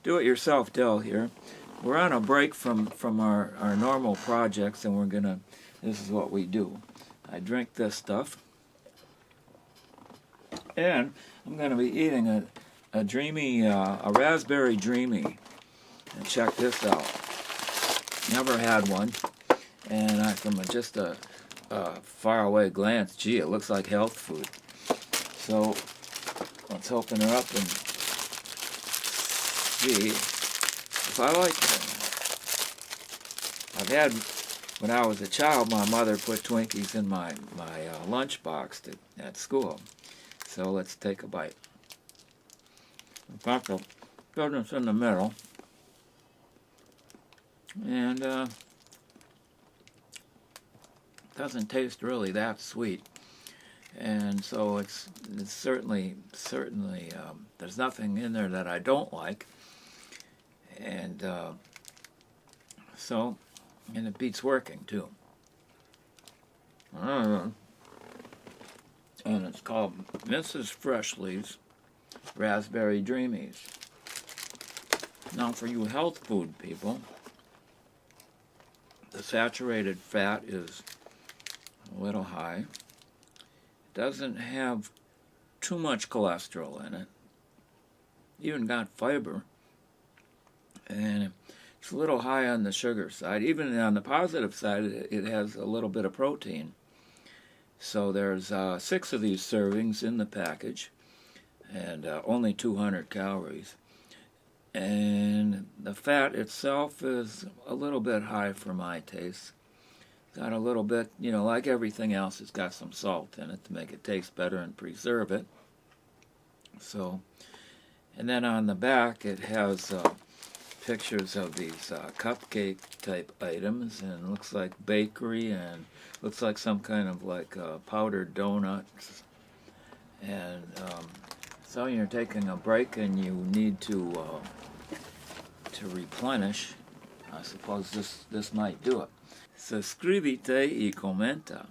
do-it-yourself Dell here. We're on a break from our normal projects, and this is what we do. I drink this stuff, and I'm gonna be eating a Dreamie, a raspberry Dreamie. And check this out. Never had one, and from just a faraway glance, gee, it looks like health food. So let's open her up and see if I like it. When I was a child, my mother put Twinkies in my lunch box at school. So let's take a bite. In fact, I'll put this in the middle. And doesn't taste really that sweet, and so it's certainly there's nothing in there that I don't like, and and it beats working too. And it's called Mrs. Freshley's Raspberry Dreamies. Now, for you health food people, the saturated fat is a little high. It doesn't have too much cholesterol in it. Even got fiber. And it's a little high on the sugar side. Even on the positive side, it has a little bit of protein. So there's 6 of these servings in the package, and only 200 calories. And the fat itself is a little bit high for my taste. Got a little bit, like everything else, it's got some salt in it to make it taste better and preserve it. So, and then on the back it has pictures of these cupcake type items, and it looks like bakery, and looks like some kind of powdered donuts. And so you're taking a break and you need to replenish. I suppose this might do it. Suscríbete y comenta.